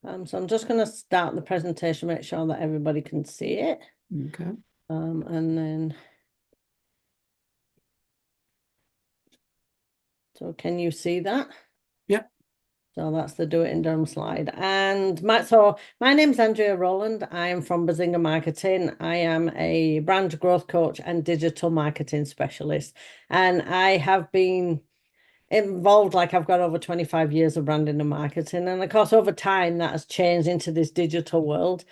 So I'm just going to start the presentation, make sure that everybody can see it. Okay. And then, so can you see that? Yep. So that's the Do It in Durham slide. And my name's Andrea Rowland. I am from B-Zinga Marketing. I am a brand growth coach and digital marketing specialist. And I have been involved, like I've got over 25 years of branding and marketing. And of course, over time, that has changed into this digital world.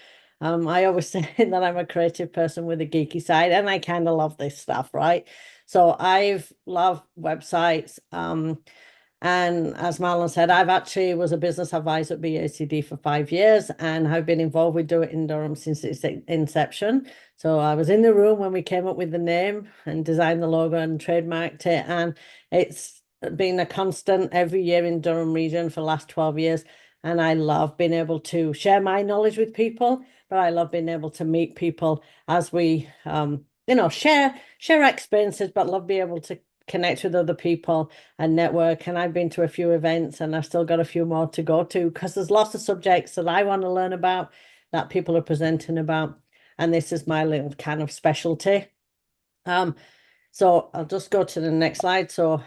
I always say that I'm a creative person with a geeky side, and I kind of love this stuff, right? So I've loved websites. And as Marlon said, I've actually was a business advisor at BACD for 5 years, and I've been involved with Do It in Durham since its inception. So I was in the room when we came up with the name and designed the logo and trademarked it. And it's been a constant every year in Durham region for the last 12 years. And I love being able to share my knowledge with people, but I love being able to meet people as we, share experiences, but love being able to connect with other people and network. And I've been to a few events and I've still got a few more to go to because there's lots of subjects that I want to learn about that people are presenting about. And this is my little kind of specialty. So I'll just go to the next slide. So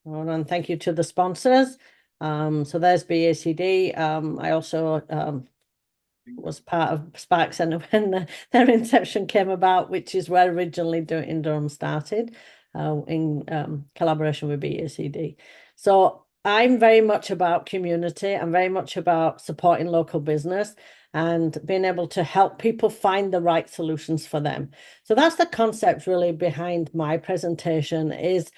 hold on, thank you to the sponsors. So there's BACD. I also was part of Spark Centre when their inception came about, which is where originally Do It in Durham started, in collaboration with BACD. So I'm very much about community. I'm very much about supporting local business and being able to help people find the right solutions for them. So that's the concept really behind my presentation is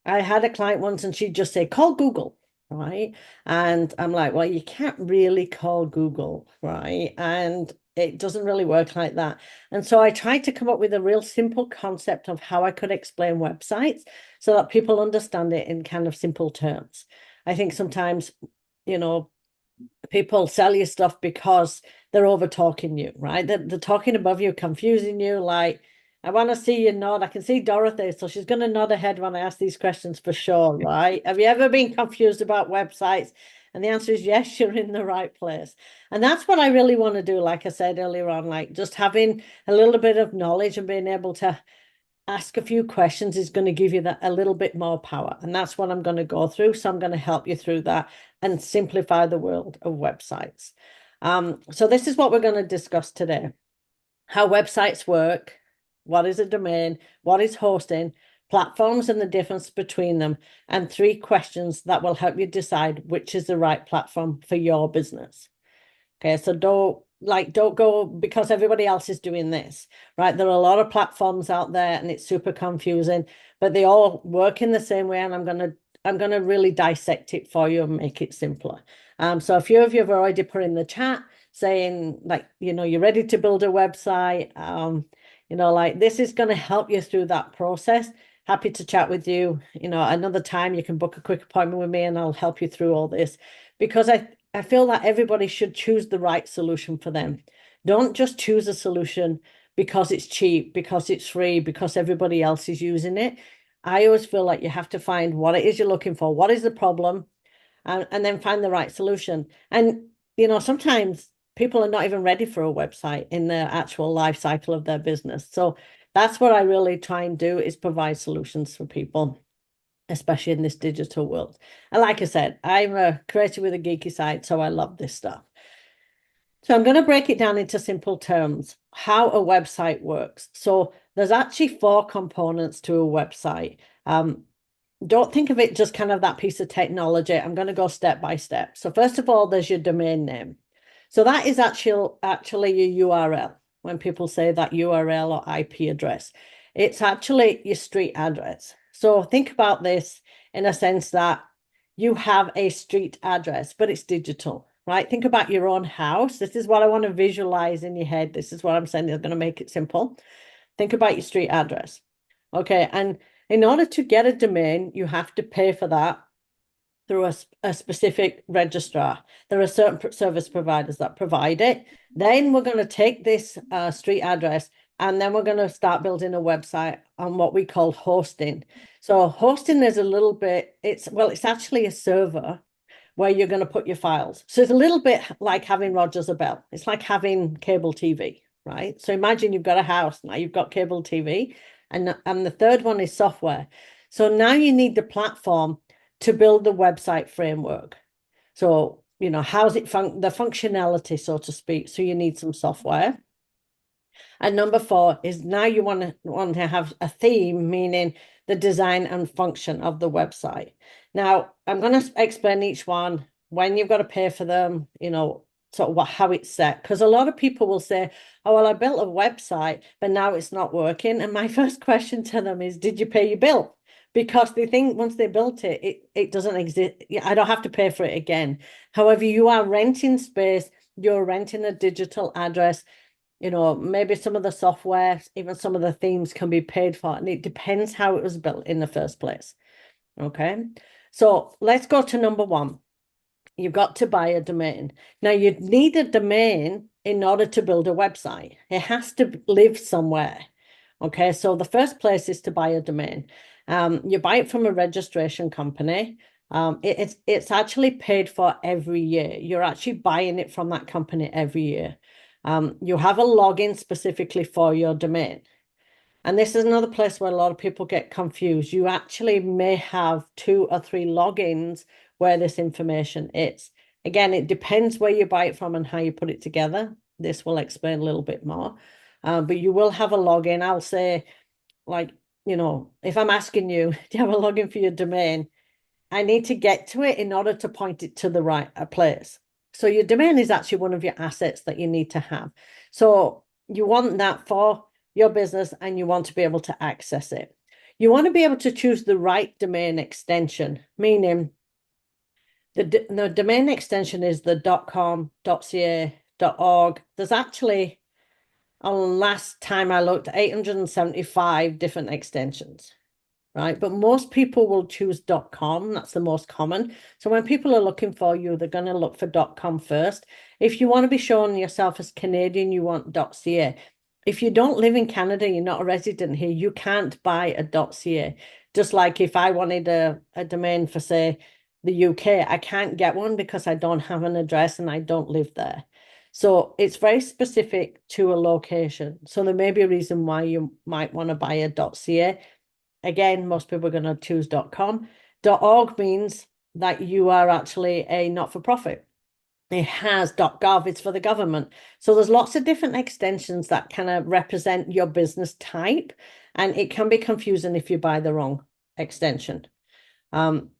I had a client once and she'd just say, call Google, right? And I'm like, well, you can't really call Google, right? And it doesn't really work like that. And so I tried to come up with a real simple concept of how I could explain websites so that people understand it in kind of simple terms. I think sometimes, you know, people sell you stuff because they're over talking you, right? They're talking above you, confusing you. Like, I want to see you nod. I can see Dorothy, so she's going to nod her head when I ask these questions for sure, right? Have you ever been confused about websites? And the answer is yes, you're in the right place. And that's what I really want to do. Like I said earlier on, like just having a little bit of knowledge and being able to ask a few questions is going to give you that a little bit more power. And that's what I'm going to go through. So I'm going to help you through that and simplify the world of websites. So this is what we're going to discuss today. How websites work, what is a domain, what is hosting, platforms and the difference between them, and 3 questions that will help you decide which is the right platform for your business. Okay, so don't go because everybody else is doing this, right? There are a lot of platforms out there and it's super confusing, but they all work in the same way, and I'm gonna really dissect it for you and make it simpler. So a few of you have already put in the chat saying like, you're ready to build a website. Like this is gonna help you through that process. Happy to chat with you. Another time you can book a quick appointment with me and I'll help you through all this because I feel that everybody should choose the right solution for them. Don't just choose a solution because it's cheap, because it's free, because everybody else is using it. I always feel like you have to find what it is you're looking for, what is the problem, and then find the right solution. And, sometimes people are not even ready for a website in the actual life cycle of their business. So that's what I really try and do is provide solutions for people, especially in this digital world. And like I said, I'm a creator with a geeky side, so I love this stuff. So I'm going to break it down into simple terms, how a website works. So there's actually 4 components to a website. Don't think of it just kind of that piece of technology. I'm going to go step by step. So first of all, there's your domain name. So that is actually your URL. When people say that URL or IP address, it's actually your street address. So think about this in a sense that you have a street address, but it's digital, right? Think about your own house. This is what I want to visualize in your head. This is what I'm saying. I'm going to make it simple. Think about your street address. Okay. And in order to get a domain, you have to pay for that through a specific registrar. There are certain service providers that provide it. Then we're going to take this street address and then we're going to start building a website on what we call hosting. So hosting is a little bit, it's actually a server, where you're going to put your files. So it's a little bit like having Rogers a Bell. It's like having cable TV, right? So imagine you've got a house, now you've got cable TV, and the third one is software. So now you need the platform to build the website framework. So, how's it the functionality, so to speak. So you need some software. And number four is now you want to have a theme, meaning the design and function of the website. Now, I'm going to explain each one, when you've got to pay for them, sort of how it's set. Because a lot of people will say, oh, well, I built a website, but now it's not working. And my first question to them is, did you pay your bill? Because they think once they built it doesn't exist. I don't have to pay for it again. However, you are renting space, you're renting a digital address. Maybe some of the software, even some of the themes can be paid for, and it depends how it was built in the first place. Okay. So let's go to number one. You've got to buy a domain. Now, you need a domain in order to build a website. It has to live somewhere. Okay. So the first place is to buy a domain. You buy it from a registration company. It's actually paid for every year. You're actually buying it from that company every year. You have a login specifically for your domain. And this is another place where a lot of people get confused. You actually may have 2 or 3 logins where this information is. Again, it depends where you buy it from and how you put it together. This will explain a little bit more. But you will have a login. I'll say, like, if I'm asking you, do you have a login for your domain? I need to get to it in order to point it to the right place. So your domain is actually one of your assets that you need to have. So you want that for your business and you want to be able to access it. You want to be able to choose the right domain extension, meaning the domain extension is the .com, .ca, .org. There's actually, last time I looked, 875 different extensions. Right? But most people will choose .com. That's the most common. So when people are looking for you, they're going to look for .com first. If you want to be showing yourself as Canadian, you want .ca. If you don't live in Canada, you're not a resident here, you can't buy a .ca. Just like if I wanted a domain for, say, the UK, I can't get one because I don't have an address and I don't live there. So it's very specific to a location. So there may be a reason why you might want to buy a .ca. Again, most people are going to choose .com. .org means that you are actually a not-for-profit. It has .gov, it's for the government. So there's lots of different extensions that kind of represent your business type, and it can be confusing if you buy the wrong extension. And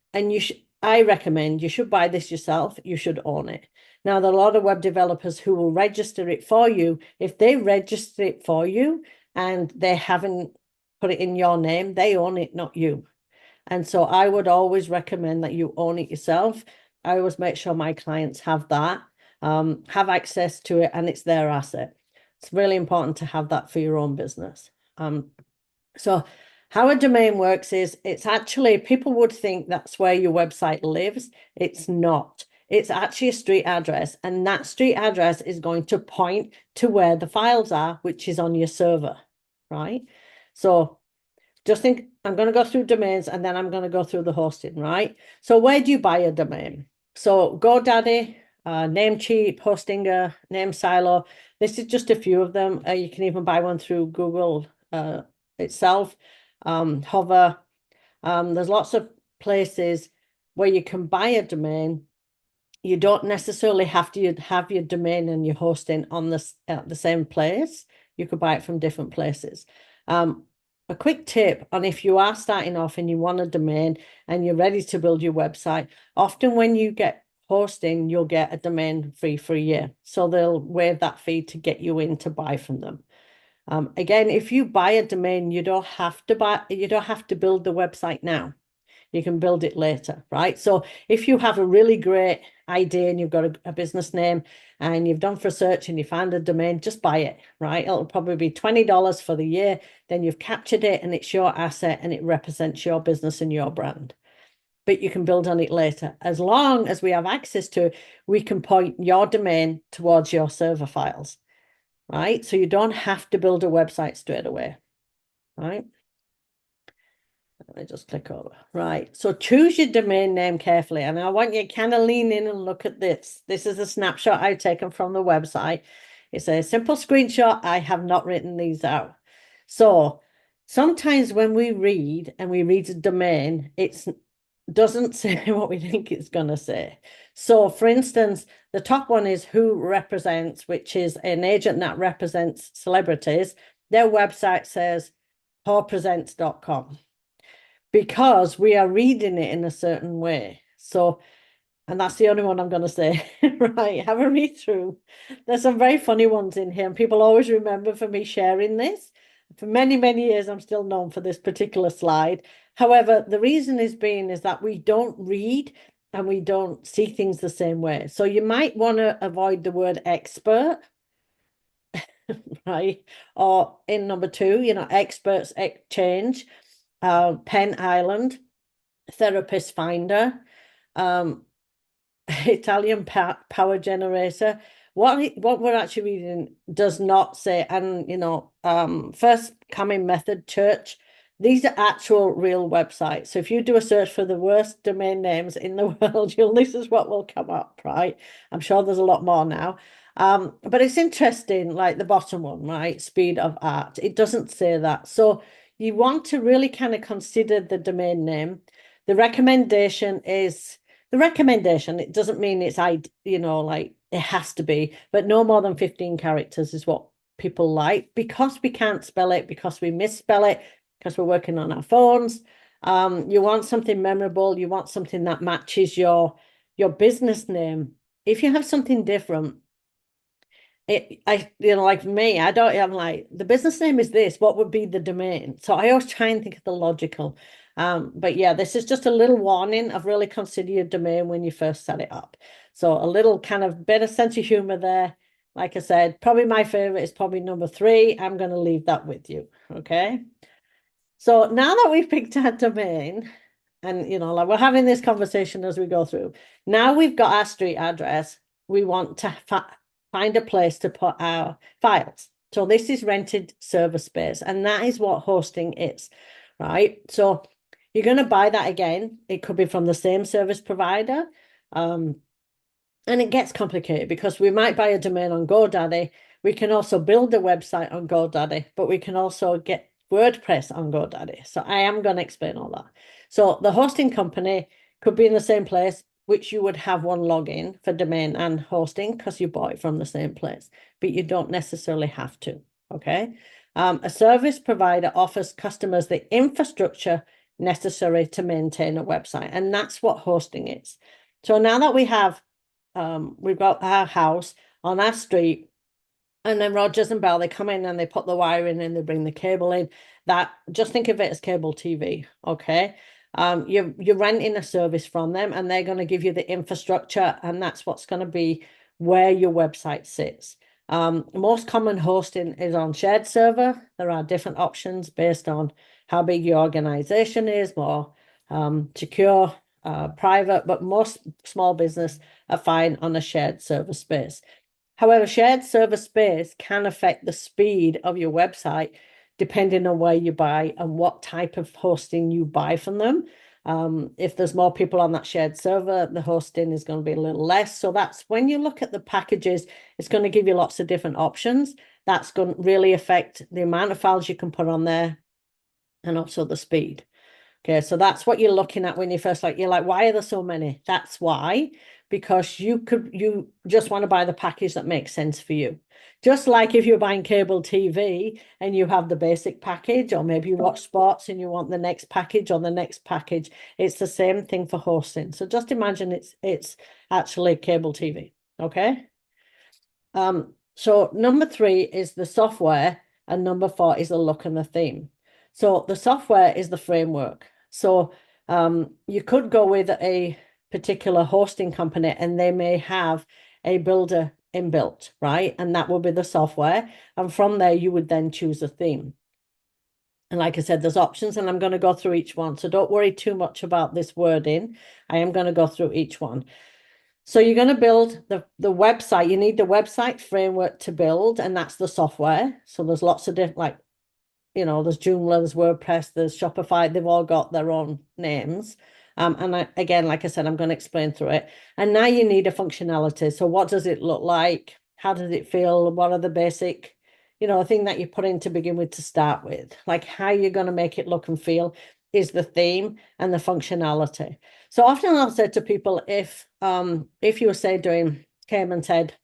I recommend you should buy this yourself. You should own it. Now, there are a lot of web developers who will register it for you. If they register it for you and they haven't put it in your name, they own it, not you. And so I would always recommend that you own it yourself. I always make sure my clients have that, have access to it, and it's their asset. It's really important to have that for your own business. So how a domain works is it's actually, people would think that's where your website lives. It's not. It's actually a street address, and that street address is going to point to where the files are, which is on your server, right? So just think, I'm going to go through domains and then I'm going to go through the hosting, right? So where do you buy a domain? So GoDaddy, Namecheap, Hostinger, NameSilo. This is just a few of them. You can even buy one through Google itself. Hover. There's lots of places where you can buy a domain. You don't necessarily have to have your domain and your hosting on the same place. You could buy it from different places. A quick tip on if you are starting off and you want a domain and you're ready to build your website, often when you get hosting, you'll get a domain free for a year. So they'll waive that fee to get you in to buy from them. Again, if you buy a domain, you don't have to build the website now. You can build it later, right? So if you have a really great idea and you've got a business name and you've done for search and you found a domain, just buy it, right? It'll probably be $20 for the year. Then you've captured it and it's your asset and it represents your business and your brand. But you can build on it later. As long as we have access to it, we can point your domain towards your server files, right? So you don't have to build a website straight away, right? Let me just click over. Right. So choose your domain name carefully. And I want you to kind of lean in and look at this. This is a snapshot I've taken from the website. It's a simple screenshot. I have not written these out. So sometimes when we read and we read a domain, it doesn't say what we think it's going to say. So for instance, the top one is Who Represents, which is an agent that represents celebrities. Their website says whorepresents.com because we are reading it in a certain way. So, and that's the only one I'm going to say. Right, have a read through. There's some very funny ones in here, and people always remember for me sharing this. For many, many years, I'm still known for this particular slide. However, the reason is that we don't read and we don't see things the same way. So you might want to avoid the word expert, right? Or in number two, experts exchange, Pen Island, therapist finder, Italian power generator. What we're actually reading does not say, and first coming method church. These are actual real websites. So if you do a search for the worst domain names in the world, this is what will come up, right? I'm sure there's a lot more now. But it's interesting, like the bottom one, right? Speed of art. It doesn't say that. So you want to really kind of consider the domain name. The recommendation is the recommendation. It doesn't mean it's like it has to be, but no more than 15 characters is what people like because we can't spell it, because we misspell it, because we're working on our phones. You want something memorable. You want something that matches your business name. If you have something different, like me, I'm like, the business name is this, what would be the domain? So I always try and think of the logical. But yeah, this is just a little warning of really consider your domain when you first set it up. So a little kind of bit of sense of humor there. Like I said, probably my favorite is probably number 3. I'm going to leave that with you. Okay. So now that we've picked our domain, and like we're having this conversation as we go through, now we've got our street address. We want to find a place to put our files. So this is rented server space, and that is what hosting is, right? So you're going to buy that again. It could be from the same service provider. And it gets complicated because we might buy a domain on GoDaddy. We can also build a website on GoDaddy, but we can also get WordPress on GoDaddy. So I am going to explain all that. So the hosting company could be in the same place, which you would have one login for domain and hosting because you bought it from the same place, but you don't necessarily have to. Okay. A service provider offers customers the infrastructure necessary to maintain a website, and that's what hosting is. So now that we've got our house on our street, and then Rogers and Bell, they come in and they put the wire in and they bring the cable in. That, just think of it as cable TV, okay? You're renting a service from them, and they're going to give you the infrastructure, and that's what's going to be where your website sits. Most common hosting is on shared server. There are different options based on how big your organization is, more secure, private, but most small business are fine on a shared server space. However, shared server space can affect the speed of your website depending on where you buy and what type of hosting you buy from them. If there's more people on that shared server, the hosting is going to be a little less. So that's when you look at the packages, it's going to give you lots of different options. That's going to really affect the amount of files you can put on there and also the speed. Okay, so that's what you're looking at when you first you're like, why are there so many? That's why, because you just want to buy the package that makes sense for you. Just like if you're buying cable TV and you have the basic package, or maybe you watch sports and you want the next package or the next package, it's the same thing for hosting. So just imagine it's actually cable TV. Okay. So number 3 is the software, and number 4 is the look and the theme. So the software is the framework. So you could go with a particular hosting company and they may have a builder inbuilt, right? And that will be the software. And from there, you would then choose a theme. And like I said, there's options, and I'm going to go through each one. So don't worry too much about this wording. I am going to go through each one. So you're going to build the website. You need the website framework to build, and that's the software. So there's lots of different, like there's Joomla, there's WordPress, there's Shopify. They've all got their own names. And again, like I said, I'm going to explain through it. And now you need a functionality. So what does it look like? How does it feel? What are the basic, thing that you put in to begin with to start with? Like how you're going to make it look and feel is the theme and the functionality. So often I'll say to people, if you were say came and said,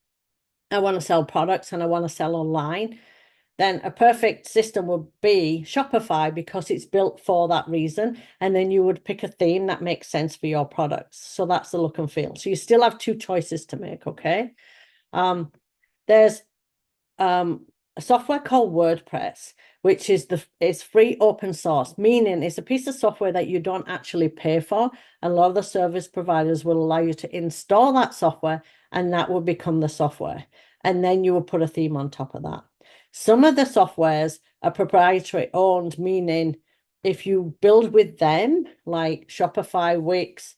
I want to sell products and I want to sell online, then a perfect system would be Shopify because it's built for that reason. And then you would pick a theme that makes sense for your products. So that's the look and feel. So you still have two choices to make, okay? There's a software called WordPress, which is free open source, meaning it's a piece of software that you don't actually pay for. And a lot of the service providers will allow you to install that software, and that will become the software. And then you will put a theme on top of that. Some of the softwares are proprietary owned, meaning if you build with them, like Shopify, Wix,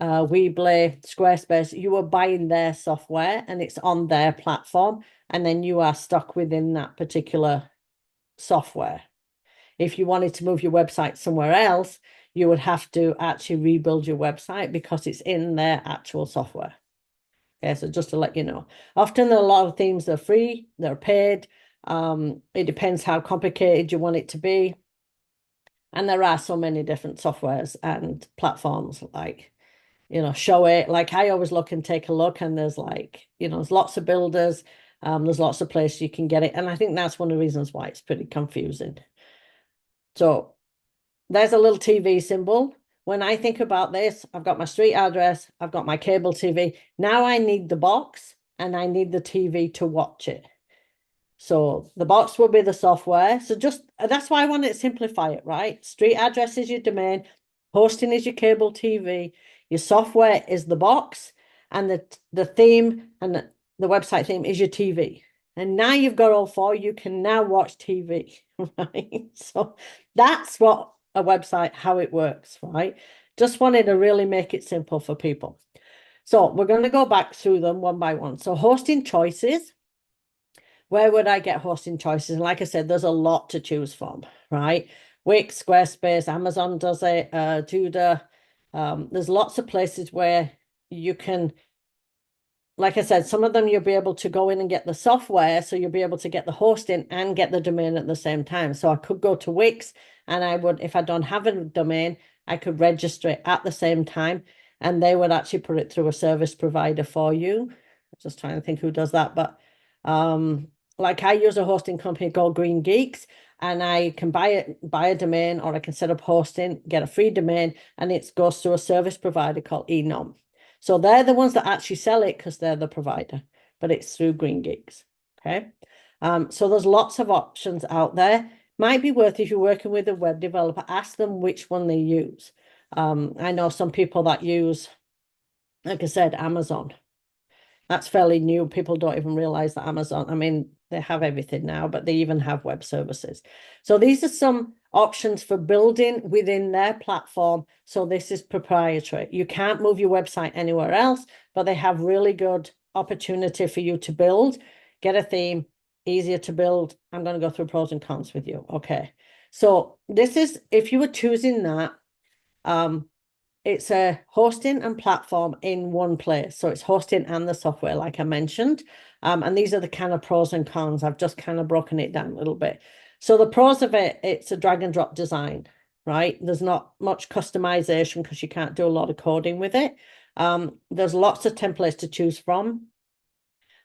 Weebly, Squarespace, you are buying their software and it's on their platform, and then you are stuck within that particular software. If you wanted to move your website somewhere else, you would have to actually rebuild your website because it's in their actual software. Okay, so just to let you know, often a lot of themes are free, they're paid. It depends how complicated you want it to be. And there are so many different softwares and platforms like, show it. Like I always look and take a look, and there's there's lots of builders. There's lots of places you can get it. And I think that's one of the reasons why it's pretty confusing. So there's a little TV symbol. When I think about this, I've got my street address, I've got my cable TV. Now I need the box and I need the TV to watch it. So the box will be the software. So that's why I wanted to simplify it, right? Street address is your domain, hosting is your cable TV, your software is the box, and the theme and the website theme is your TV. And now you've got all four, you can now watch TV, right? So that's what a website, how it works, right? Just wanted to really make it simple for people. So we're going to go back through them one by one. So hosting choices. Where would I get hosting choices? And like I said, there's a lot to choose from, right? Wix, Squarespace, Amazon does it, Judah. There's lots of places where you can, like I said, some of them you'll be able to go in and get the software, so you'll be able to get the hosting and get the domain at the same time. So I could go to Wix and I would, if I don't have a domain, I could register it at the same time, and they would actually put it through a service provider for you. I'm just trying to think who does that, but like I use a hosting company called Green Geeks, and I can buy a domain, or I can set up hosting, get a free domain, and it goes through a service provider called Enom. So they're the ones that actually sell it because they're the provider, but it's through Green Geeks. Okay. So there's lots of options out there. Might be worth, if you're working with a web developer, ask them which one they use. I know some people that use, like I said, Amazon. That's fairly new. People don't even realize that Amazon, I mean, they have everything now, but they even have web services. So these are some options for building within their platform. So this is proprietary. You can't move your website anywhere else, but they have really good opportunity for you to build, get a theme, easier to build. I'm going to go through pros and cons with you. Okay. So this is, if you were choosing that, it's a hosting and platform in one place. So it's hosting and the software, like I mentioned. And these are the kind of pros and cons. I've just kind of broken it down a little bit. So the pros of it, it's a drag and drop design, right? There's not much customization because you can't do a lot of coding with it. There's lots of templates to choose from.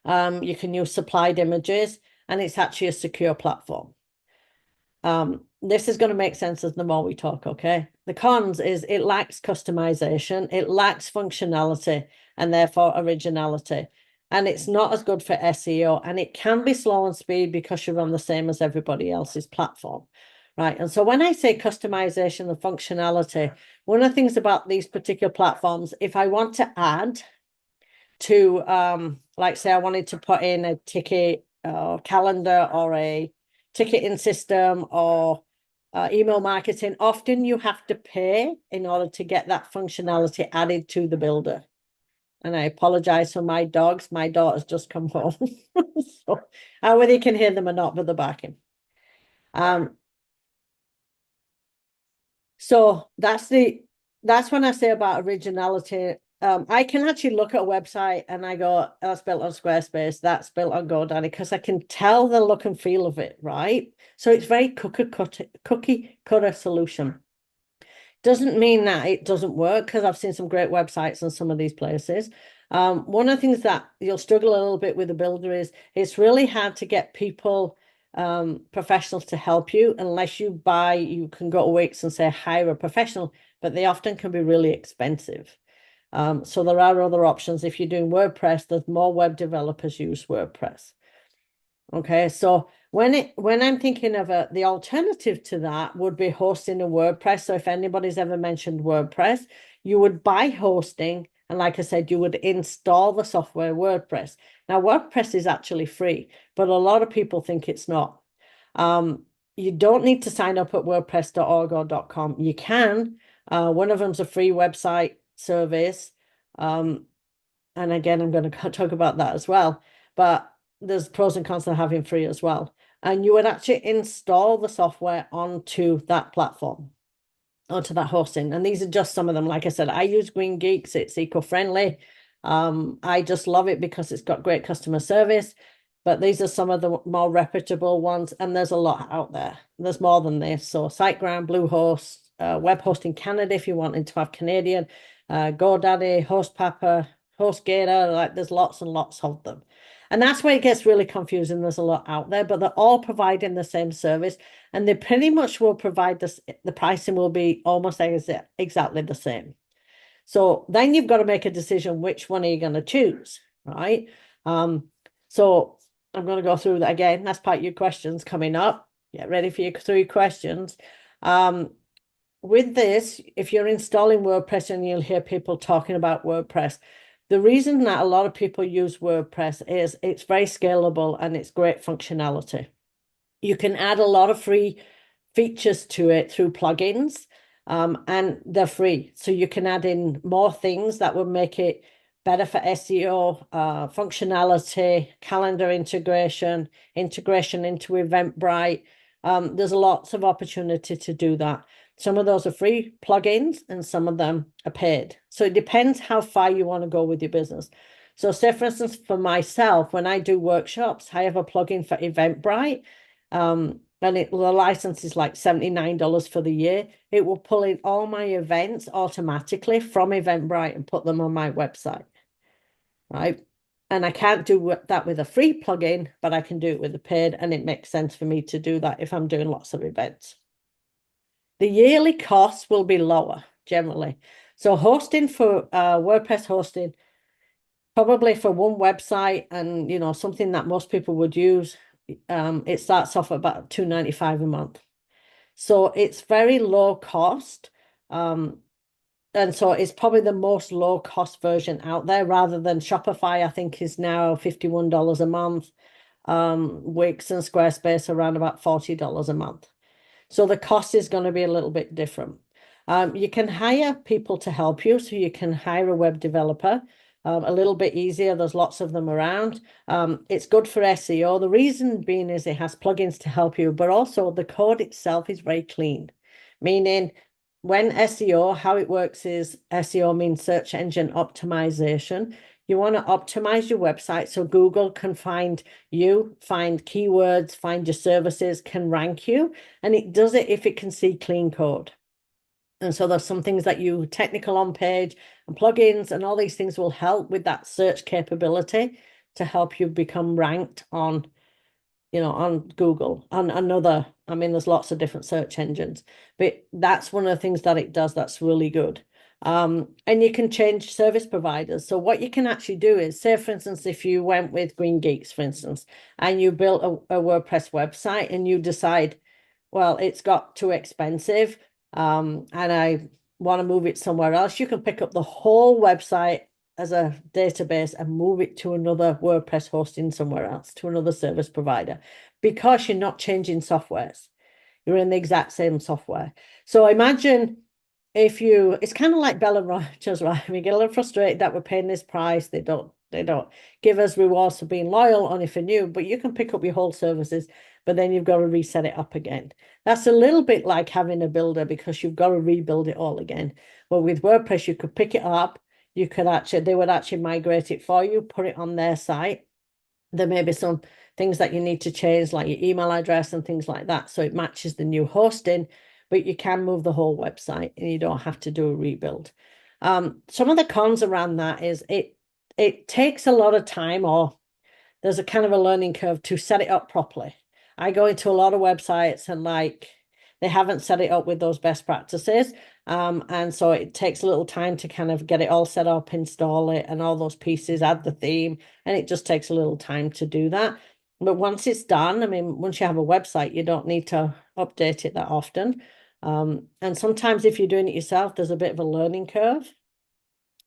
You can use supplied images, and it's actually a secure platform. This is going to make sense as the more we talk, okay? The cons is it lacks customization, it lacks functionality, and therefore originality. And it's not as good for SEO, and it can be slow on speed because you're on the same as everybody else's platform, right? And so when I say customization and functionality, one of the things about these particular platforms, if I want to add to, like say I wanted to put in a ticket calendar or a ticketing system or email marketing, often you have to pay in order to get that functionality added to the builder. And I apologize for my dogs. My daughter's just come home. So, whether you can hear them or not, but they're barking. So that's when I say about originality. I can actually look at a website and I go, that's built on Squarespace, that's built on GoDaddy, because I can tell the look and feel of it, right? So it's very cookie cutter solution. Doesn't mean that it doesn't work, because I've seen some great websites on some of these places. One of the things that you'll struggle a little bit with the builder is it's really hard to get people, professionals to help you unless you can go to Wix and say hire a professional, but they often can be really expensive. So there are other options. If you're doing WordPress, there's more web developers use WordPress. Okay, so when I'm thinking of the alternative to that would be hosting a WordPress. So if anybody's ever mentioned WordPress, you would buy hosting, and like I said, you would install the software WordPress. Now, WordPress is actually free, but a lot of people think it's not. You don't need to sign up at wordpress.org or .com. You can. One of them's a free website service. And again, I'm going to talk about that as well. But there's pros and cons to having free as well. And you would actually install the software onto that platform, onto that hosting. And these are just some of them. Like I said, I use Green Geeks. It's eco-friendly. I just love it because it's got great customer service. But these are some of the more reputable ones. And there's a lot out there. There's more than this. So SiteGround, Bluehost, Web Hosting Canada, if you're wanting to have Canadian, GoDaddy, HostPapa, HostGator, like there's lots and lots of them. And that's where it gets really confusing. There's a lot out there, but they're all providing the same service, and they pretty much will provide this. The pricing will be almost exactly the same. So then you've got to make a decision, which one are you going to choose, right? So I'm going to go through that again. That's part of your questions coming up. Get ready for your 3 questions. With this, if you're installing WordPress, and you'll hear people talking about WordPress, the reason that a lot of people use WordPress is it's very scalable and it's great functionality. You can add a lot of free features to it through plugins, and they're free. So you can add in more things that will make it better for SEO, functionality, calendar integration into Eventbrite. There's lots of opportunity to do that. Some of those are free plugins and some of them are paid. So it depends how far you want to go with your business. So say, for instance, for myself, when I do workshops, I have a plugin for Eventbrite, and the license is like $79 for the year. It will pull in all my events automatically from Eventbrite and put them on my website, right? And I can't do that with a free plugin, but I can do it with a paid, and it makes sense for me to do that if I'm doing lots of events. The yearly costs will be lower generally. So hosting for WordPress hosting, probably for one website, and something that most people would use, it starts off at about $295 a month. So it's very low cost. And so it's probably the most low cost version out there, rather than Shopify, I think, is now $51 a month. Wix and Squarespace around about $40 a month. So the cost is going to be a little bit different. You can hire people to help you. So you can hire a web developer, a little bit easier. There's lots of them around. It's good for SEO. The reason being is it has plugins to help you, but also the code itself is very clean, meaning when SEO, how it works is SEO means search engine optimization. You want to optimize your website so Google can find you, find keywords, find your services, can rank you. And it does it if it can see clean code. And so there's some things that you technical on page and plugins and all these things will help with that search capability to help you become ranked on Google, on another. I mean, there's lots of different search engines, but that's one of the things that it does that's really good. And you can change service providers. So what you can actually do is, say, for instance, if you went with Green Geeks, for instance, and you built a WordPress website and you decide, well, it's got too expensive, and I want to move it somewhere else, you can pick up the whole website as a database and move it to another WordPress hosting somewhere else, to another service provider, because you're not changing softwares. You're in the exact same software. So imagine it's kind of like Bell and Rogers, right? We get a little frustrated that we're paying this price. They don't They don't give us rewards for being loyal, only for new, but you can pick up your whole services, but then you've got to reset it up again. That's a little bit like having a builder because you've got to rebuild it all again. But with WordPress, you could pick it up. They would actually migrate it for you, put it on their site. There may be some things that you need to change, like your email address and things like that, so it matches the new hosting, but you can move the whole website and you don't have to do a rebuild. Some of the cons around that is it takes a lot of time, or there's a kind of a learning curve to set it up properly. I go into a lot of websites and they haven't set it up with those best practices. And so it takes a little time to kind of get it all set up, install it, and all those pieces, add the theme, and it just takes a little time to do that. But once it's done, I mean, once you have a website, you don't need to update it that often. And sometimes if you're doing it yourself, there's a bit of a learning curve.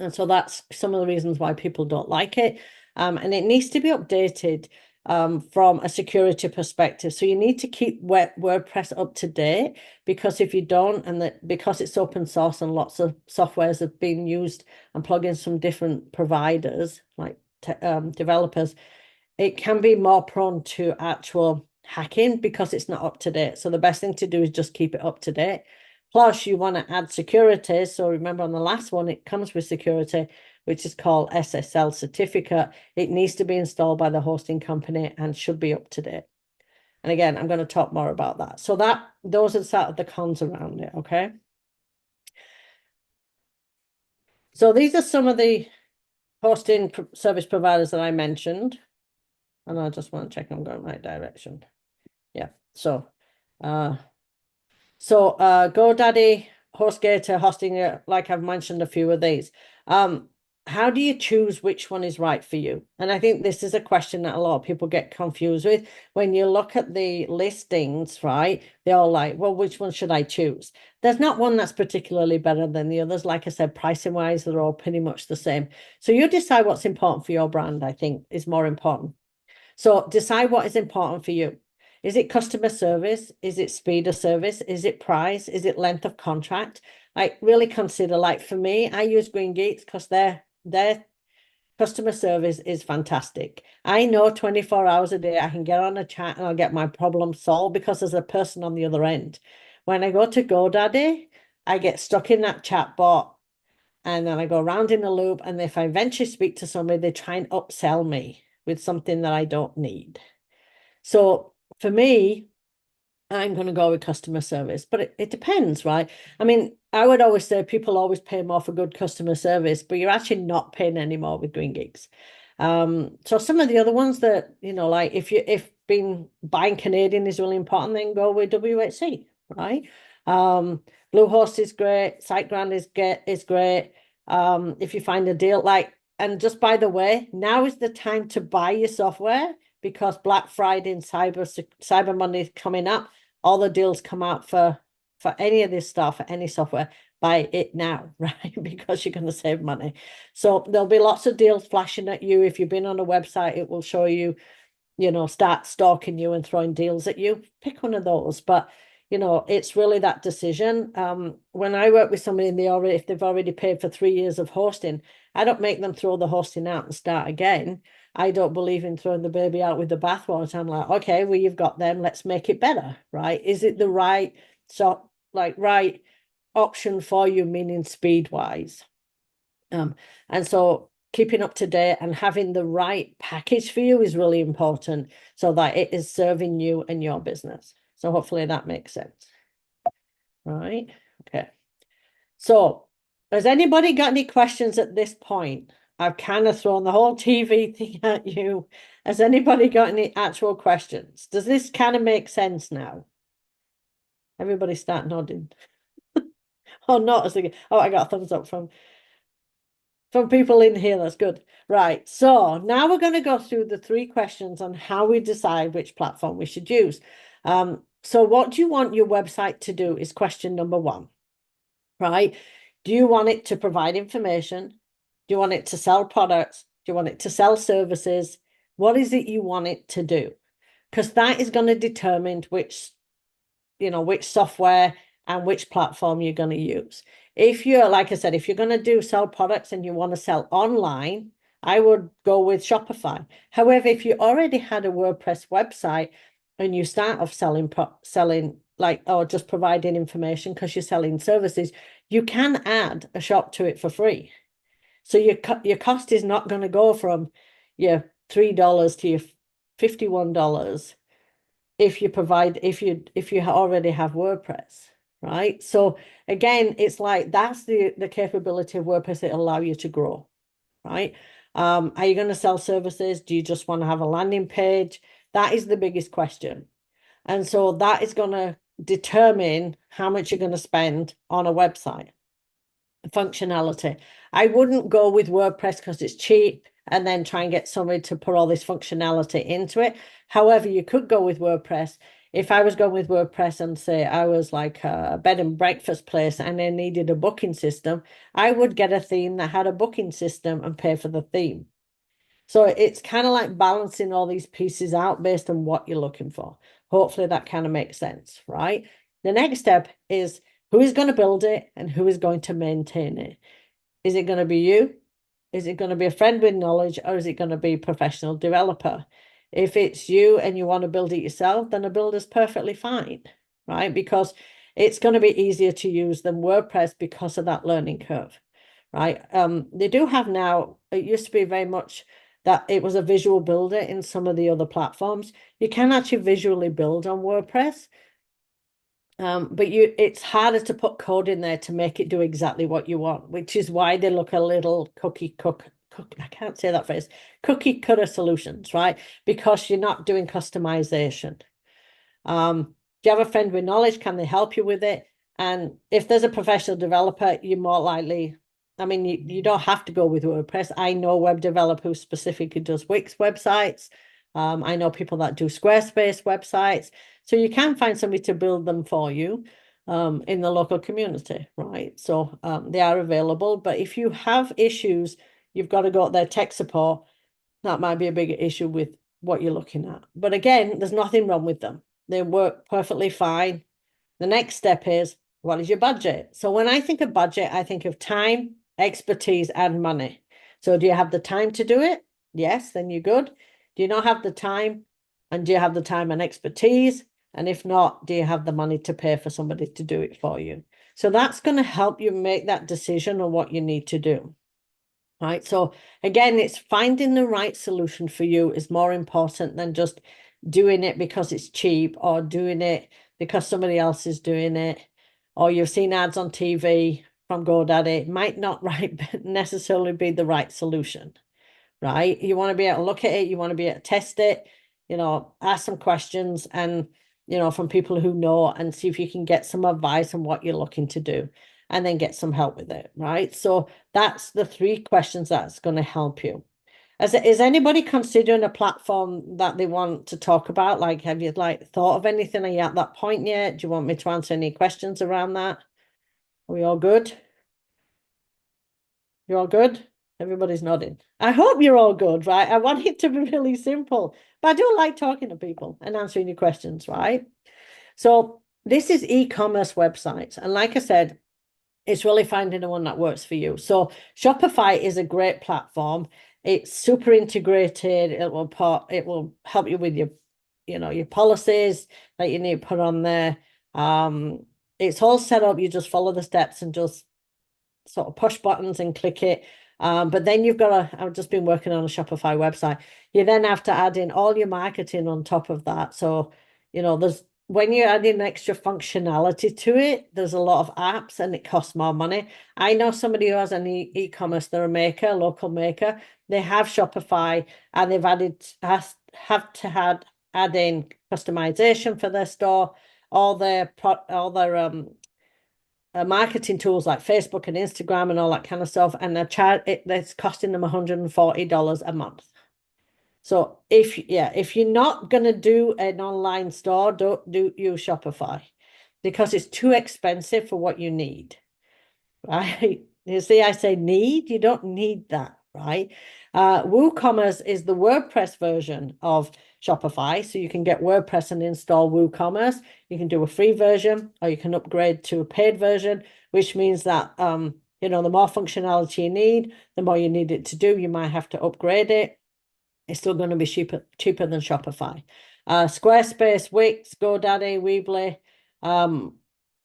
And so that's some of the reasons why people don't like it. And it needs to be updated from a security perspective. So you need to keep WordPress up to date, because if you don't, because it's open source and lots of softwares have been used and plugins from different providers, like developers, it can be more prone to actual hacking because it's not up to date. So the best thing to do is just keep it up to date. Plus, you want to add security. So remember on the last one, it comes with security, which is called SSL certificate. It needs to be installed by the hosting company and should be up to date. And again, I'm going to talk more about that. So those are sort of the cons around it, okay? So these are some of the hosting service providers that I mentioned. And I just want to check I'm going the right direction. Yeah. So GoDaddy, HostGator, Hostinger, like I've mentioned a few of these. How do you choose which one is right for you? And I think this is a question that a lot of people get confused with. When you look at the listings, right, they're all like, well, which one should I choose? There's not one that's particularly better than the others. Like I said, pricing wise, they're all pretty much the same. So you decide what's important for your brand, I think, is more important. So decide what is important for you. Is it customer service? Is it speed of service? Is it price? Is it length of contract? Like really consider, like for me, I use Green Geeks because their customer service is fantastic. I know 24 hours a day I can get on a chat and I'll get my problem solved because there's a person on the other end. When I go to GoDaddy, I get stuck in that chat bot and then I go around in a loop. And if I eventually speak to somebody, they try and upsell me with something that I don't need. So for me, I'm going to go with customer service, but it depends, right? I mean, I would always say people always pay more for good customer service, but you're actually not paying any more with Green Geeks. So some of the other ones that, like if being buying Canadian is really important, then go with WHC, right? Bluehost is great. SiteGround is great. If you find a deal, and just by the way, now is the time to buy your software because Black Friday and Cyber Monday is coming up. All the deals come out for any of this stuff, for any software. Buy it now, right? Because you're going to save money. So there'll be lots of deals flashing at you. If you've been on a website, it will show you, start stalking you and throwing deals at you. Pick one of those. But it's really that decision. When I work with somebody and if they've already paid for 3 years of hosting, I don't make them throw the hosting out and start again. I don't believe in throwing the baby out with the bathwater. I'm like, okay, well, you've got them. Let's make it better, right? Is it the right right option for you, meaning speed wise? And so keeping up to date and having the right package for you is really important so that it is serving you and your business. So hopefully that makes sense. Right. Okay. So has anybody got any questions at this point? I've kind of thrown the whole TV thing at you. Has anybody got any actual questions? Does this kind of make sense now? Everybody start nodding. Oh, not as oh, I got a thumbs up from people in here. That's good. Right. So now we're going to go through the 3 questions on how we decide which platform we should use. So what do you want your website to do is question number 1, right? Do you want it to provide information? Do you want it to sell products? Do you want it to sell services? What is it you want it to do? Because that is going to determine which software and which platform you're going to use. If you're, like I said, if you're going to sell products and you want to sell online, I would go with Shopify. However, if you already had a WordPress website and you start off selling like, or just providing information because you're selling services, you can add a shop to it for free. So your cost is not going to go from your $3 to your $51 if you already have WordPress, right? So again, it's like that's the capability of WordPress that allow you to grow, right? Are you going to sell services? Do you just want to have a landing page? That is the biggest question. And so that is going to determine how much you're going to spend on a website. Functionality. I wouldn't go with WordPress because it's cheap and then try and get somebody to put all this functionality into it. However, you could go with WordPress. If I was going with WordPress and say I was like a bed and breakfast place and they needed a booking system, I would get a theme that had a booking system and pay for the theme. So it's kind of like balancing all these pieces out based on what you're looking for. Hopefully that kind of makes sense, right? The next step is who is going to build it and who is going to maintain it. Is it going to be you? Is it going to be a friend with knowledge, or is it going to be a professional developer? If it's you and you want to build it yourself, then a builder's perfectly fine, right? Because it's going to be easier to use than WordPress because of that learning curve, right? They do have now, it used to be very much that it was a visual builder in some of the other platforms. You can actually visually build on WordPress, but it's harder to put code in there to make it do exactly what you want, which is why they look a little I can't say that phrase, cookie cutter solutions, right? Because you're not doing customization. Do you have a friend with knowledge? Can they help you with it? And if there's a professional developer, you're more likely, I mean, you don't have to go with WordPress. I know web developer who specifically does Wix websites. I know people that do Squarespace websites. So you can find somebody to build them for you in the local community, right? So they are available. But if you have issues, you've got to go to their tech support. That might be a bigger issue with what you're looking at. But again, there's nothing wrong with them. They work perfectly fine. The next step is, what is your budget? So when I think of budget, I think of time, expertise, and money. So do you have the time to do it? Yes, then you're good. Do you not have the time? And do you have the time and expertise? And if not, do you have the money to pay for somebody to do it for you? So that's going to help you make that decision on what you need to do. Right. So again, it's finding the right solution for you is more important than just doing it because it's cheap or doing it because somebody else is doing it, or you've seen ads on TV from GoDaddy. It might not necessarily be the right solution, right? You want to be able to look at it, you want to be able to test it, ask some questions and, from people who know and see if you can get some advice on what you're looking to do and then get some help with it, right? So that's the 3 questions that's going to help you. Is anybody considering a platform that they want to talk about? Like, have you thought of anything? Are you at that point yet? Do you want me to answer any questions around that? Are we all good? You're all good? Everybody's nodding. I hope you're all good, right? I want it to be really simple, but I do like talking to people and answering your questions, right? So this is e-commerce websites. And like I said, it's really finding the one that works for you. So Shopify is a great platform. It's super integrated. It will help you with your policies that you need to put on there. It's all set up. You just follow the steps and just sort of push buttons and click it. But then I've just been working on a Shopify website. You then have to add in all your marketing on top of that. So, when you're adding extra functionality to it, there's a lot of apps and it costs more money. I know somebody who has an e-commerce, they're a local maker. They have Shopify and they've add in customization for their store, all their marketing tools like Facebook and Instagram and all that kind of stuff, and it's costing them $140 a month. So if you're not gonna do an online store, don't use Shopify because it's too expensive for what you need, right? You see, I say need, you don't need that, right? WooCommerce is the WordPress version of Shopify. So you can get WordPress and install WooCommerce. You can do a free version or you can upgrade to a paid version, which means that the more functionality you need, the more you need it to do. You might have to upgrade it. It's still going to be cheaper than Shopify. Squarespace, Wix, GoDaddy, Weebly,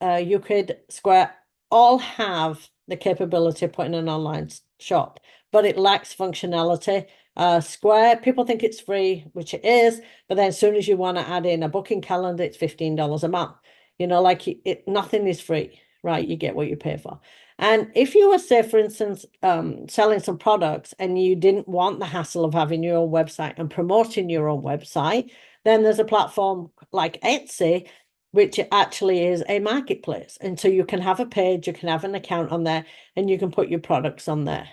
Euclid, Square all have the capability of putting an online shop, but it lacks functionality. Square, people think it's free, which it is, but then as soon as you want to add in a booking calendar, it's $15 a month. Nothing is free, right? You get what you pay for. And if you were, say, for instance, selling some products and you didn't want the hassle of having your own website and promoting your own website, then there's a platform like Etsy, which actually is a marketplace. And so you can have a page, you can have an account on there, and you can put your products on there.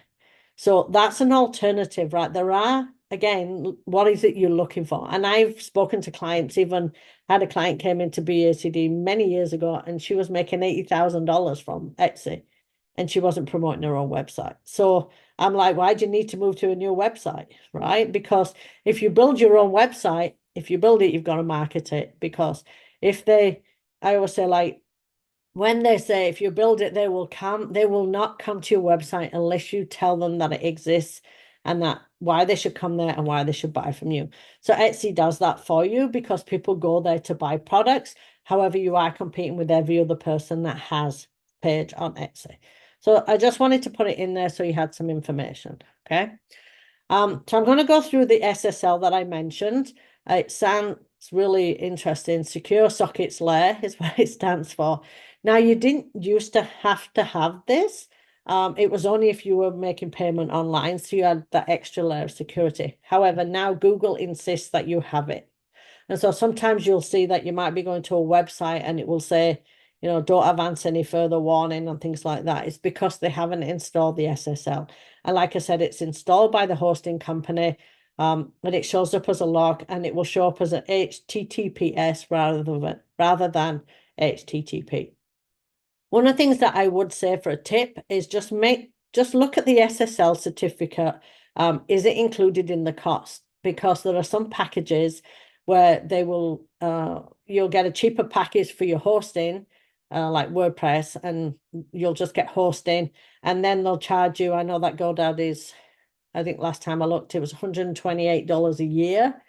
So that's an alternative, right? There are, again, what is it you're looking for? And I've spoken to clients, even had a client came into BACD many years ago, and she was making $80,000 from Etsy, and she wasn't promoting her own website. So I'm like, why do you need to move to a new website, right? Because if you build your own website, if you build it, you've got to market it. Because I always say, like, when they say if you build it, they will not come to your website unless you tell them that it exists and that why they should come there and why they should buy from you. So Etsy does that for you because people go there to buy products. However, you are competing with every other person that has a page on Etsy. So I just wanted to put it in there so you had some information. Okay. So I'm going to go through the SSL that I mentioned. It sounds really interesting. Secure Sockets Layer is what it stands for. Now, you didn't used to have this. It was only if you were making payment online, so you had that extra layer of security. However, now Google insists that you have it. And so sometimes you'll see that you might be going to a website and it will say, don't advance any further warning and things like that. It's because they haven't installed the SSL. And like I said, it's installed by the hosting company, and it shows up as a log, and it will show up as an HTTPS rather than HTTP. One of the things that I would say for a tip is just look at the SSL certificate. Is it included in the cost? Because there are some packages where you'll get a cheaper package for your hosting, like WordPress, and you'll just get hosting, and then they'll charge you. I know that GoDaddy's, I think last time I looked, it was $128 a year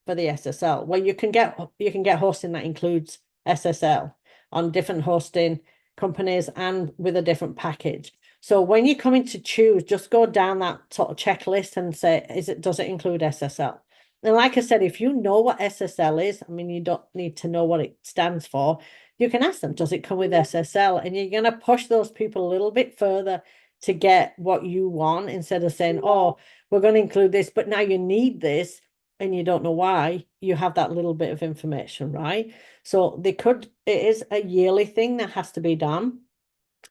for the SSL. Well, you can get hosting that includes SSL on different hosting companies and with a different package. So when you're coming to choose, just go down that sort of checklist and say, does it include SSL? And like I said, if you know what SSL is, I mean, you don't need to know what it stands for. You can ask them, does it come with SSL? And you're going to push those people a little bit further to get what you want instead of saying, oh, we're going to include this, but now you need this and you don't know why. You have that little bit of information, right? So it is a yearly thing that has to be done.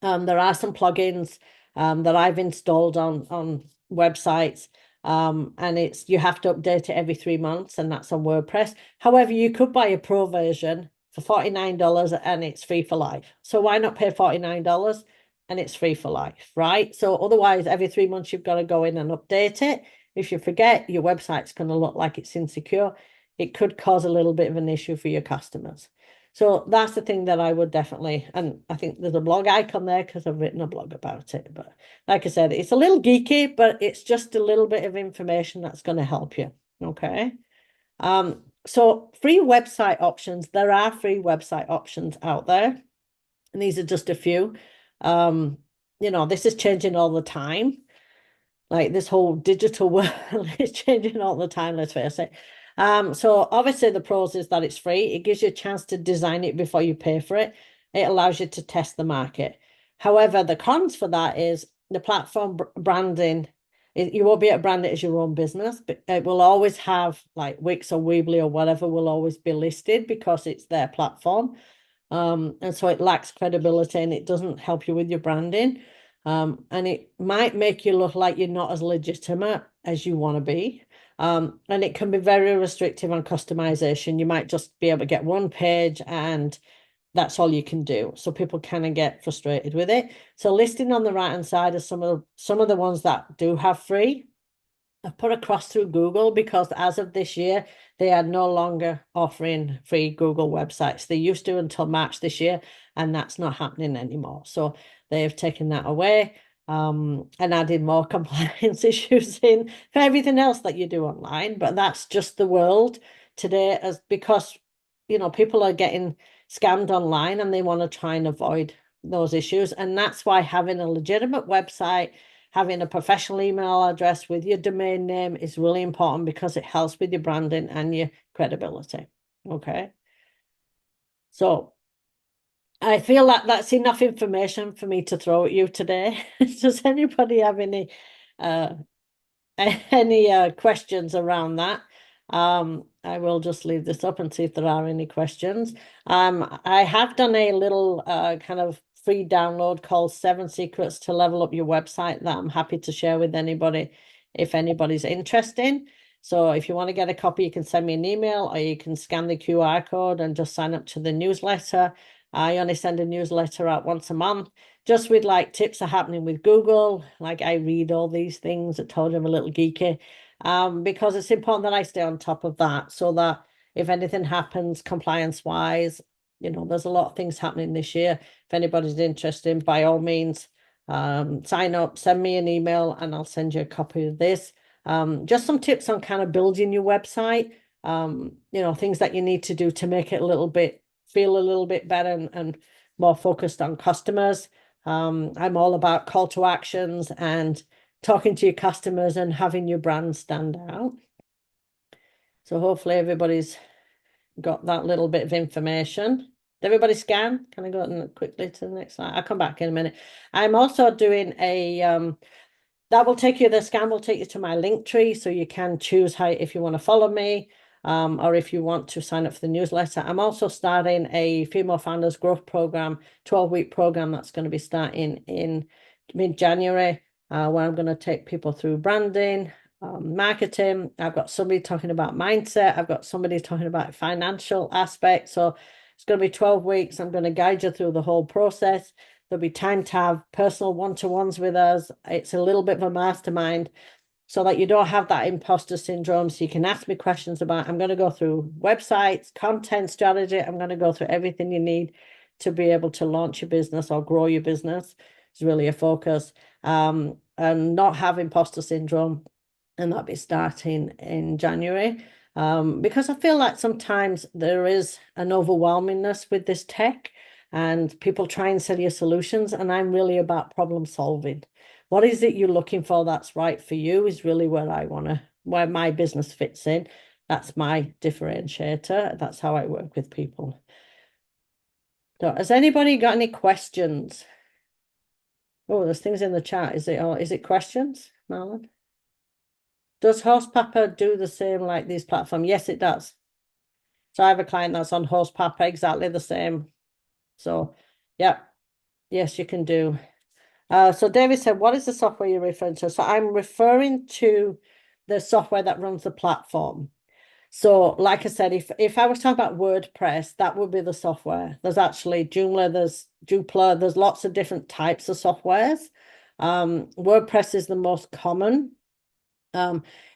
There are some plugins that I've installed on websites. And you have to update it every 3 months, and that's on WordPress. However, you could buy a pro version for $49 and it's free for life. So why not pay $49 and it's free for life, right? So otherwise, every 3 months, you've got to go in and update it. If you forget, your website's going to look like it's insecure. It could cause a little bit of an issue for your customers. So that's the thing that I would definitely, and I think there's a blog icon there because I've written a blog about it. But like I said, it's a little geeky, but it's just a little bit of information that's going to help you. Okay. So free website options, there are free website options out there. And these are just a few. This is changing all the time. Like this whole digital world is changing all the time, let's face it. So obviously the pros is that it's free. It gives you a chance to design it before you pay for it. It allows you to test the market. However, the cons for that is the platform branding. You won't be able to brand it as your own business, but it will always have like Wix or Weebly or whatever will always be listed because it's their platform. And so it lacks credibility and it doesn't help you with your branding. And it might make you look like you're not as legitimate as you want to be. And it can be very restrictive on customization. You might just be able to get one page and that's all you can do. So people kind of get frustrated with it. So listing on the right-hand side are some of the ones that do have free. put across through Google, because as of this year, they are no longer offering free Google websites. They used to until March this year, and that's not happening anymore. So they've taken that away, and added more compliance issues in for everything else that you do online. But that's just the world today, as because people are getting scammed online and they want to try and avoid those issues. And that's why having a legitimate website, having a professional email address with your domain name is really important, because it helps with your branding and your credibility. Okay. So I feel like that's enough information for me to throw at you today. Does anybody have uh any questions around that? I will just leave this up and see if there are any questions. I have done a little kind of free download called 7 Secrets to Level Up Your Website that I'm happy to share with anybody if anybody's interested. So if you want to get a copy, you can send me an email, or you can scan the QR code and just sign up to the newsletter. I only send a newsletter out once a month, just with like tips are happening with Google. Like I read all these things. I told you I'm a little geeky, because it's important that I stay on top of that, so that if anything happens compliance wise, there's a lot of things happening this year. If anybody's interested, by all means, sign up, send me an email, and I'll send you a copy of this. Just some tips on kind of building your website, things that you need to do to make it feel a little bit better, and more focused on customers. I'm all about call to actions and talking to your customers and having your brand stand out. So hopefully everybody's got that little bit of information. Did everybody scan? Can I go quickly to the next slide? I'll come back in a minute. I'm also doing the scan will take you to my link tree, so you can choose if you want to follow me, or if you want to sign up for the newsletter. I'm also starting a Female Founders Growth Program, 12-week program that's going to be starting in mid-January, where I'm going to take people through branding, marketing. I've got somebody talking about mindset. I've got somebody talking about financial aspects. So it's going to be 12 weeks. I'm going to guide you through the whole process. There'll be time to have personal one-to-ones with us. It's a little bit of a mastermind, so that you don't have that imposter syndrome. So you can ask me questions about, I'm going to go through websites, content strategy. I'm going to go through everything you need to be able to launch your business or grow your business. It's really a focus, and not have imposter syndrome. And that'll be starting in January. Because I feel like sometimes there is an overwhelmingness with this tech, and people try and sell you solutions. And I'm really about problem solving. What is it you're looking for that's right for you is really where my business fits in. That's my differentiator. That's how I work with people. So has anybody got any questions? Oh, there's things in the chat. Is it questions, Marlon? Does Horse do the same like these platforms? Yes, it does. So I have a client that's on Horse exactly the same. So, yeah, yes, you can do. So David said, what is the software you're referring to? So I'm referring to the software that runs the platform. So like I said, if I was talking about WordPress, that would be the software. There's actually Joomla, there's Joomla, there's lots of different types of softwares. WordPress is the most common.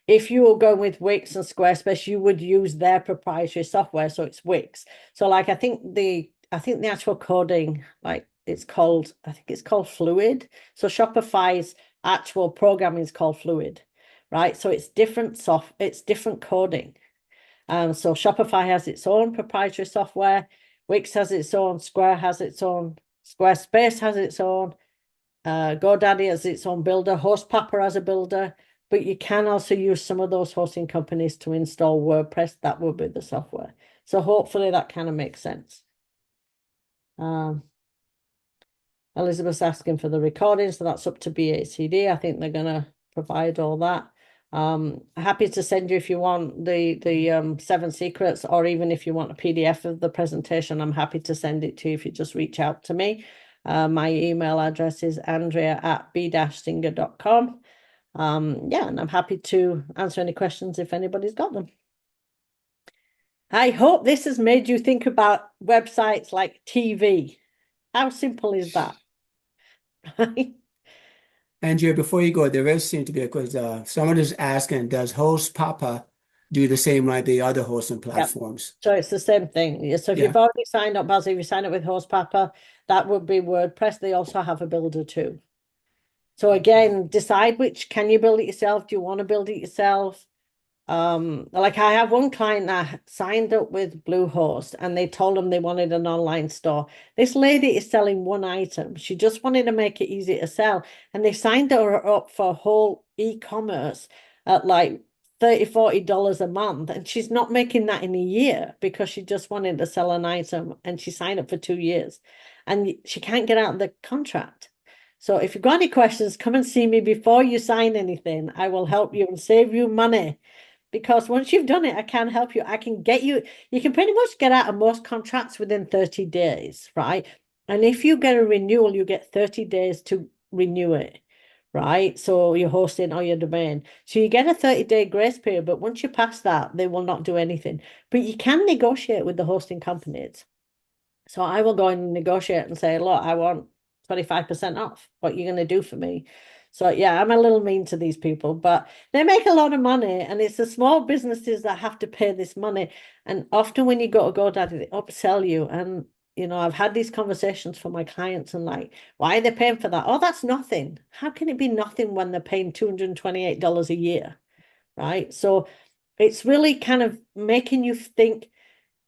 If you were going with Wix and Squarespace, you would use their proprietary software. So it's Wix. So like I think the actual coding, like I think it's called Fluid. So Shopify's actual programming is called Fluid, right? So it's it's different coding. So Shopify has its own proprietary software, Wix has its own, Square has its own, Squarespace has its own, GoDaddy has its own builder, Hostpapa has a builder, but you can also use some of those hosting companies to install WordPress. That will be the software. So hopefully that kind of makes sense. Elizabeth's asking for the recording, so that's up to BHCD. I think they're going to provide all that. Happy to send you if you want the 7 secrets, or even if you want a PDF of the presentation, I'm happy to send it to you if you just reach out to me. My email address is andrea@b-zinga.com. Yeah, and I'm happy to answer any questions if anybody's got them. I hope this has made you think about websites like TV. How simple is that? Andrea, before you go, there is seem to be a question. Someone is asking, does Host Papa do the same like the other hosting Yep. platforms? So it's the same thing. Yeah, so if you've Yeah. already signed up, Baz, if you sign up with Host Papa, that would be WordPress. They also have a builder too. So again, decide which, can you build it yourself? Do you want to build it yourself? Like I have one client that signed up with Bluehost and they told them they wanted an online store. This lady is selling one item. She just wanted to make it easy to sell. And they signed her up for whole e-commerce at like $30, $40 a month. And she's not making that in a year because she just wanted to sell an item and she signed up for 2 years. And she can't get out of the contract. So if you've got any questions, come and see me before you sign anything. I will help you and save you money because once you've done it, I can help you. I can get you, you can pretty much get out of most contracts within 30 days, right? And if you get a renewal, you get 30 days to renew it, right? So your hosting or your domain. So you get a 30-day grace period, but once you pass that, they will not do anything. But you can negotiate with the hosting companies. So I will go and negotiate and say, look, I want 25% off. What you're going to do for me? So yeah, I'm a little mean to these people, but they make a lot of money, and it's the small businesses that have to pay this money. And often when you go to GoDaddy, they upsell you. And I've had these conversations for my clients and like, why are they paying for that? Oh, that's nothing. How can it be nothing when they're paying $228 a year? Right. So it's really kind of making you think,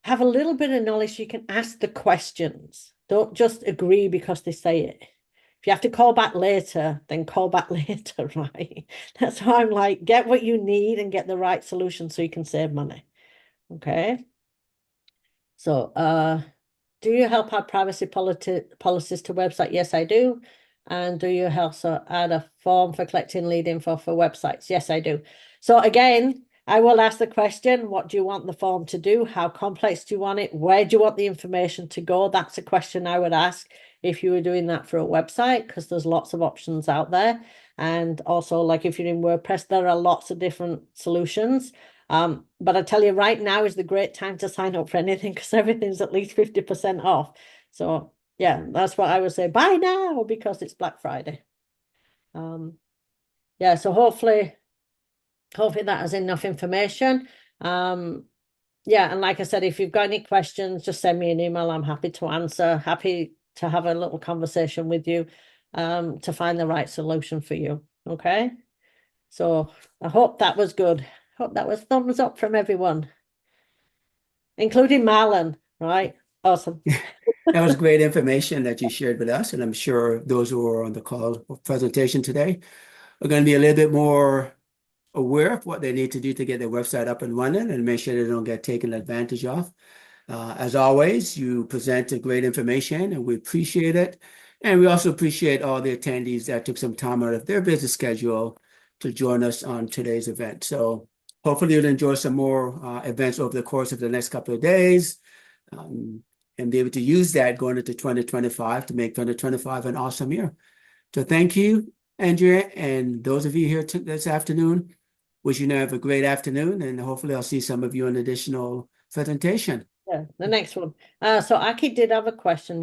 have a little bit of knowledge. You can ask the questions. Don't just agree because they say it. If you have to call back later, then call back later, right? That's why I'm like, get what you need and get the right solution so you can save money. Okay. So, do you help add privacy policies to website? Yes, I do. And do you also add a form for collecting lead info for websites? Yes, I do. So again, I will ask the question, what do you want the form to do? How complex do you want it? Where do you want the information to go? That's a question I would ask if you were doing that for a website, because there's lots of options out there. And also, like if you're in WordPress, there are lots of different solutions. But I tell you, right now is the great time to sign up for anything because everything's at least 50% off. So yeah, that's what I would say. Buy now because it's Black Friday. Um, yeah, so hopefully that has enough information. Um, yeah, and like I said, if you've got any questions, just send me an email. I'm happy to answer, happy to have a little conversation with you, to find the right solution for you. Okay. So I hope that was good. Hope that was thumbs up from everyone, including Marlon, right? Awesome. That was great information that you shared with us, and I'm sure those who are on the call presentation today are going to be a little bit more aware of what they need to do to get their website up and running and make sure they don't get taken advantage of. As always, you presented great information and we appreciate it. And we also appreciate all the attendees that took some time out of their busy schedule to join us on today's event. So hopefully you'll enjoy some more events over the course of the next couple of days, um, and be able to use that going into 2025 to make 2025 an awesome year. So thank you, Andrea, and those of you here this afternoon. Wish you have a great afternoon, and hopefully I'll see some of you in additional presentation. Yeah, the next one. So Aki did have a question.